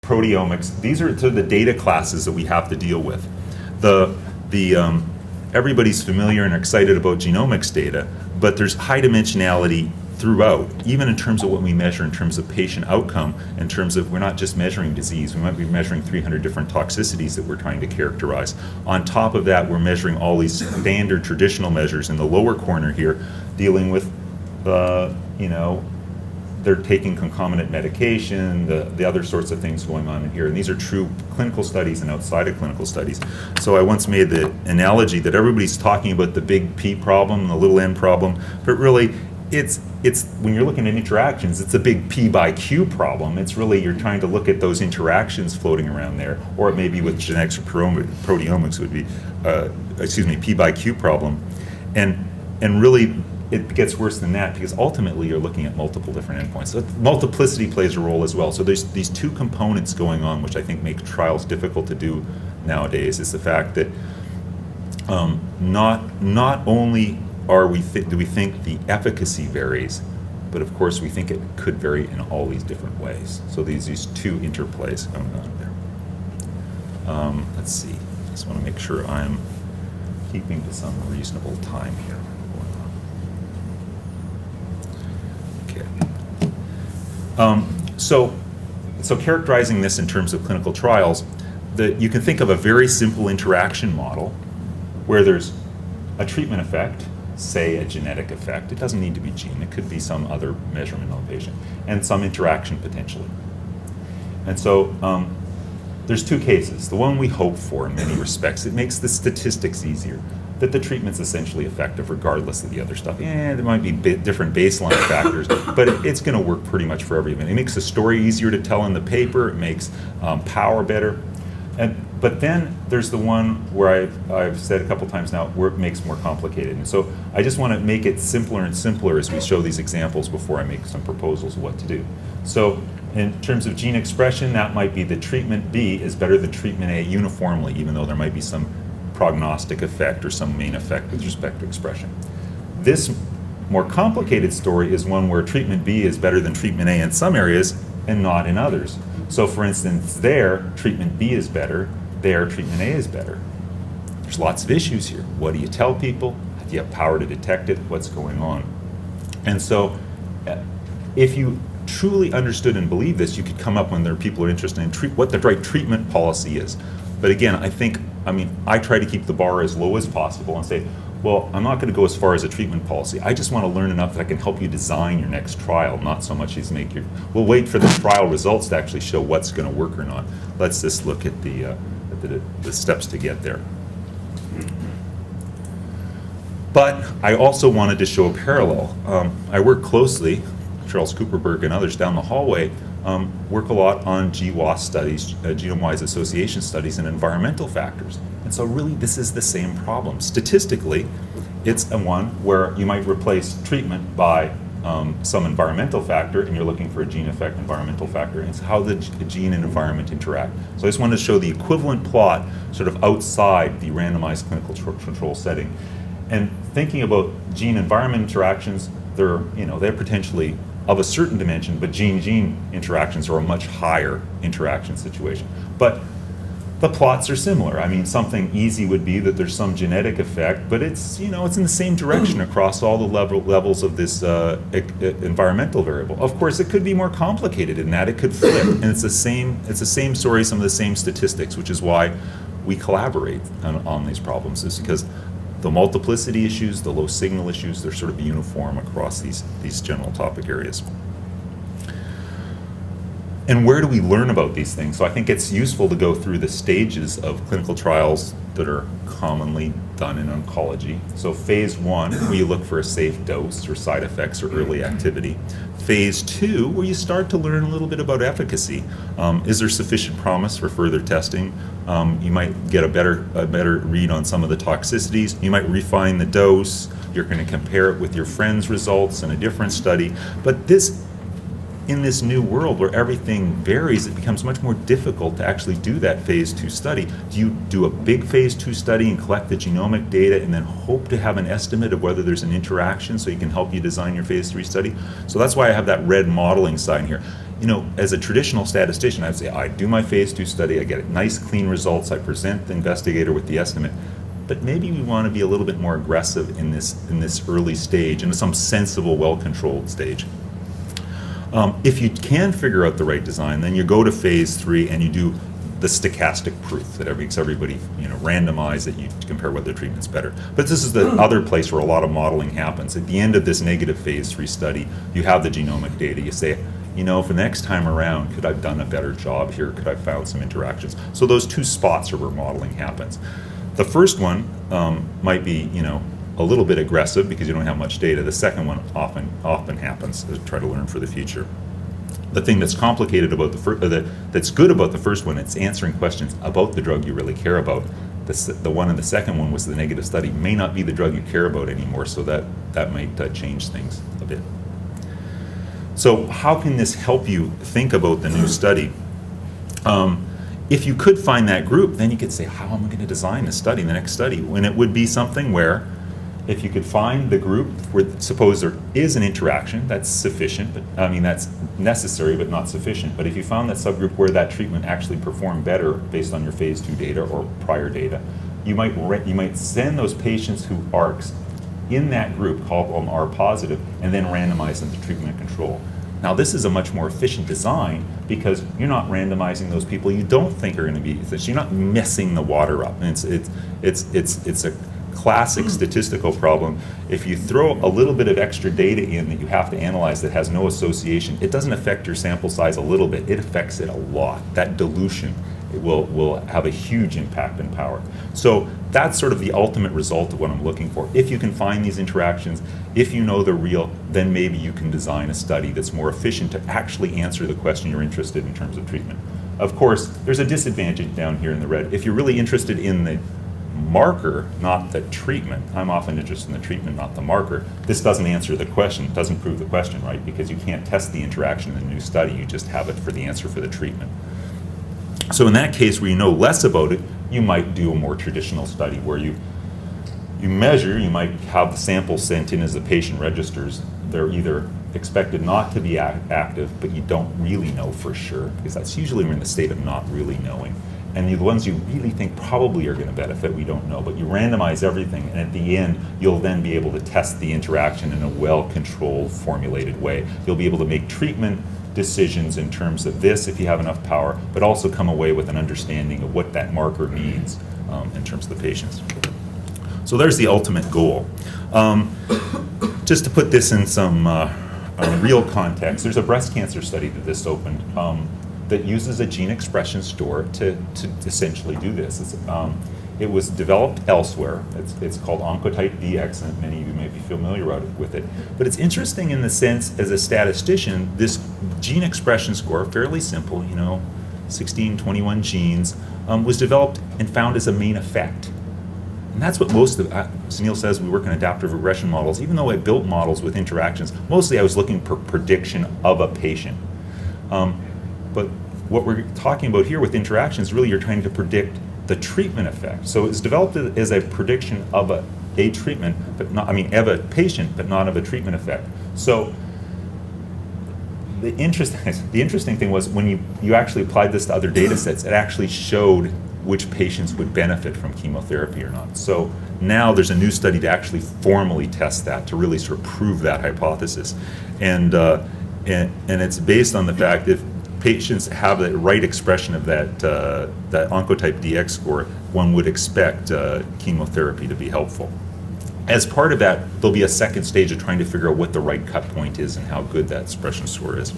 proteomics. These are the data classes that we have to deal with. Everybody's familiar and excited about genomics data, but there's high dimensionality throughout, even in terms of what we measure in terms of patient outcome, in terms of we're not just measuring disease, we might be measuring 300 different toxicities that we're trying to characterize. On top of that, we're measuring all these standard traditional measures in the lower corner here, dealing with, they're taking concomitant medication, the other sorts of things going on in here. And these are true clinical studies and outside of clinical studies. So I once made the analogy that everybody's talking about the big P problem, the little n problem, but really it's when you're looking at interactions, it's a big P by Q problem. It's really, you're trying to look at those interactions floating around there, or it may be with genetics or proteomics would be, P by Q problem. And really, it gets worse than that because ultimately you're looking at multiple different endpoints. So multiplicity plays a role as well. So there's these two components going on which I think make trials difficult to do nowadays. Is the fact that not only do we think the efficacy varies, but of course we think it could vary in all these different ways. So these two interplays going on there. Let's see. Just want to make sure I'm keeping to some reasonable time here. So characterizing this in terms of clinical trials, you can think of a very simple interaction model where there's a treatment effect, say a genetic effect. It doesn't need to be gene. It could be some other measurement on the patient, and some interaction potentially. And so there's two cases. The one we hope for in many respects, it makes the statistics easier, that the treatment's essentially effective regardless of the other stuff. There might be different baseline factors, but it's going to work pretty much for everyone. It makes the story easier to tell in the paper. It makes power better. But then there's the one where I've said a couple times now, where it makes more complicated. And so I just want to make it simpler and simpler as we show these examples before I make some proposals of what to do. So in terms of gene expression, that might be that treatment B is better than treatment A uniformly, even though there might be some prognostic effect or some main effect with respect to expression. This more complicated story is one where treatment B is better than treatment A in some areas and not in others. So for instance, there, treatment B is better, there, treatment A is better. There's lots of issues here. What do you tell people? Do you have power to detect it? What's going on? And so if you truly understood and believe this, you could come up when there are people who are interested in what the right treatment policy is. But again, I try to keep the bar as low as possible and say, well, I'm not going to go as far as a treatment policy. I just want to learn enough that I can help you design your next trial, not so much as we'll wait for the trial results to actually show what's going to work or not. Let's just look at the steps to get there. But I also wanted to show a parallel. I work closely, Charles Cooperberg and others down the hallway, work a lot on GWAS studies, genome-wise association studies, and environmental factors. And so really this is the same problem. Statistically, it's one where you might replace treatment by some environmental factor, and you're looking for a gene effect environmental factor, and it's how the gene and environment interact. So I just wanted to show the equivalent plot sort of outside the randomized clinical control setting. And thinking about gene-environment interactions, they're potentially of a certain dimension, but gene-gene interactions are a much higher interaction situation. But the plots are similar. I mean, something easy would be that there's some genetic effect, but it's in the same direction across all the levels of this environmental variable. Of course, it could be more complicated in that it could flip, and it's the same story, some of the same statistics, which is why we collaborate on these problems, is because the multiplicity issues, the low signal issues, they're sort of uniform across these general topic areas. And where do we learn about these things? So I think it's useful to go through the stages of clinical trials that are commonly done in oncology. So phase 1, where you look for a safe dose or side effects or early activity. Phase 2, where you start to learn a little bit about efficacy. Is there sufficient promise for further testing? You might get a better read on some of the toxicities. You might refine the dose. You're going to compare it with your friend's results in a different study. But in this new world where everything varies, it becomes much more difficult to actually do that phase 2 study. Do you do a big phase 2 study and collect the genomic data and then hope to have an estimate of whether there's an interaction so you can help you design your phase 3 study? So that's why I have that red modeling sign here. as a traditional statistician, I'd say I do my phase 2 study, I get nice clean results, I present the investigator with the estimate, but maybe we want to be a little bit more aggressive in this early stage, in some sensible, well-controlled stage. If you can figure out the right design, then you go to phase 3 and you do the stochastic proof that makes everybody randomize it, you compare whether the treatment's better. But this is the other place where a lot of modeling happens. At the end of this negative phase 3 study, you have the genomic data. You say, for the next time around, could I have done a better job here? Could I have found some interactions? So those two spots are where modeling happens. The first one might be, a little bit aggressive because you don't have much data. The second one often happens to try to learn for the future. The thing that's complicated about that's good about the first one, it's answering questions about the drug you really care about. The one in the second one was the negative study, may not be the drug you care about anymore, so that might change things a bit. So how can this help you think about the new study? If you could find that group, then you could say, how am I going to design the study, the next study? When it would be something where, if you could find the group where, suppose there is an interaction, that's sufficient, that's necessary but not sufficient. But if you found that subgroup where that treatment actually performed better based on your phase 2 data or prior data, you might send those patients who are in that group, call them R positive, and then randomize them to treatment and control. Now this is a much more efficient design because you're not randomizing those people you don't think are going to be efficient. You're not messing the water up. And it's a classic statistical problem. If you throw a little bit of extra data in that you have to analyze that has no association, it doesn't affect your sample size a little bit, it affects it a lot. That dilution will have a huge impact and power. So that's sort of the ultimate result of what I'm looking for. If you can find these interactions, if you know they're real, then maybe you can design a study that's more efficient to actually answer the question you're interested in terms of treatment. Of course, there's a disadvantage down here in the red. If you're really interested in the marker, not the treatment, I'm often interested in the treatment, not the marker, this doesn't answer the question, doesn't prove the question, right? Because you can't test the interaction in the new study, you just have it for the answer for the treatment. So in that case where you know less about it, you might do a more traditional study where you measure, you might have the sample sent in as the patient registers. They're either expected not to be active, but you don't really know for sure, because that's usually we're in the state of not really knowing. And the ones you really think probably are going to benefit, we don't know. But you randomize everything, and at the end, you'll then be able to test the interaction in a well-controlled, formulated way. You'll be able to make treatment decisions in terms of this, if you have enough power, but also come away with an understanding of what that marker means in terms of the patients. So there's the ultimate goal. Just to put this in some real context, there's a breast cancer study that this opened that uses a gene expression score to essentially do this. It was developed elsewhere. It's called Oncotype DX, and many of you may be familiar with it. But it's interesting in the sense, as a statistician, this gene expression score, fairly simple, 16, 21 genes, was developed and found as a main effect. And that's what most of, as Neil says, we work in adaptive regression models. Even though I built models with interactions, mostly I was looking for prediction of a patient. But what we're talking about here with interactions, really you're trying to predict the treatment effect. So it's developed as a prediction of a treatment, but not, of a patient, but not of a treatment effect. So the interesting thing was when you actually applied this to other data sets, it actually showed which patients would benefit from chemotherapy or not. So now there's a new study to actually formally test that, to really sort of prove that hypothesis. And it's based on the fact that patients have the right expression of that Oncotype DX score, one would expect chemotherapy to be helpful. As part of that, there'll be a second stage of trying to figure out what the right cut point is and how good that expression score is.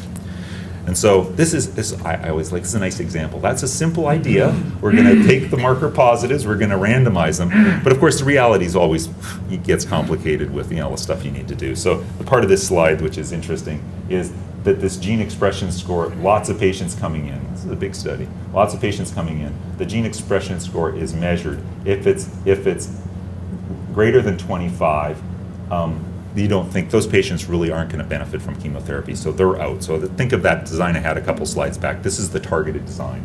And so this is I always like, this is a nice example. That's a simple idea. We're going to take the marker positives, we're going to randomize them. But of course, the reality is always, it gets complicated with the stuff you need to do. So the part of this slide, which is interesting, is that this gene expression score, lots of patients coming in. This is a big study. Lots of patients coming in. The gene expression score is measured. If it's greater than 25, you don't think those patients really aren't going to benefit from chemotherapy, so they're out. So think of that design I had a couple slides back. This is the targeted design.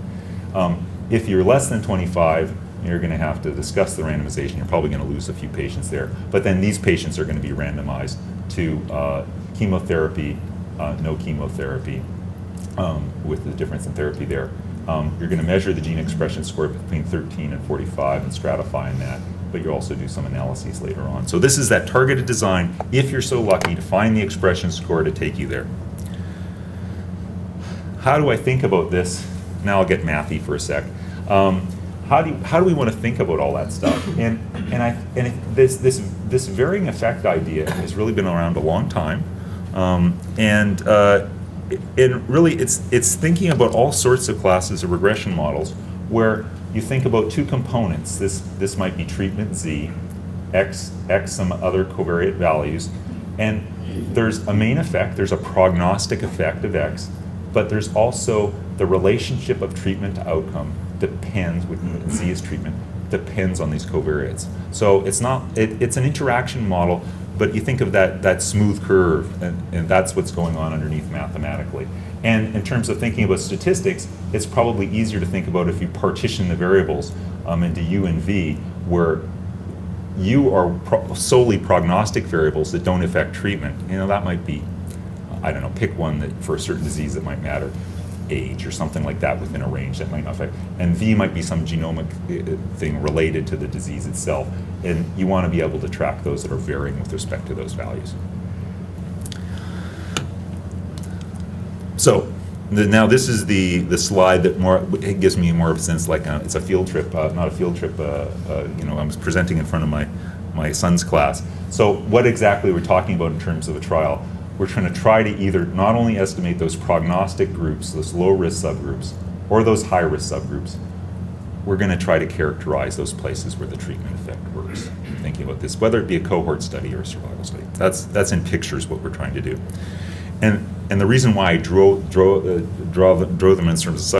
If you're less than 25, you're going to have to discuss the randomization. You're probably going to lose a few patients there. But then these patients are going to be randomized to chemotherapy, no chemotherapy, with the difference in therapy there. You're going to measure the gene expression score between 13 and 45 and stratify in that, but you also do some analyses later on. So this is that targeted design, if you're so lucky to find the expression score to take you there. How do I think about this? Now I'll get mathy for a sec. How do we want to think about all that stuff? This varying effect idea has really been around a long time, and really it's thinking about all sorts of classes of regression models where you think about two components. This might be treatment Z, X some other covariate values, and there's a main effect, there's a prognostic effect of X, but there's also the relationship of treatment to outcome depends, with Z as treatment, depends on these covariates. So it's an interaction model, but you think of that smooth curve, and that's what's going on underneath mathematically. And in terms of thinking about statistics, it's probably easier to think about if you partition the variables into U and V, where U are solely prognostic variables that don't affect treatment. You know, that might be, I don't know, pick one that for a certain disease that might matter, age or something like that within a range that might not affect. And V might be some genomic thing related to the disease itself. And you want to be able to track those that are varying with respect to those values. So now this is the slide that it gives me more of a sense like it's a field trip, not a field trip. You know, I was presenting in front of my son's class. So what exactly we're talking about in terms of a trial? We're trying to either not only estimate those prognostic groups, those low-risk subgroups, or those high-risk subgroups. We're going to try to characterize those places where the treatment effect works. Thinking about this, whether it be a cohort study or a survival study. That's in pictures what we're trying to do. And the reason why I draw them in terms of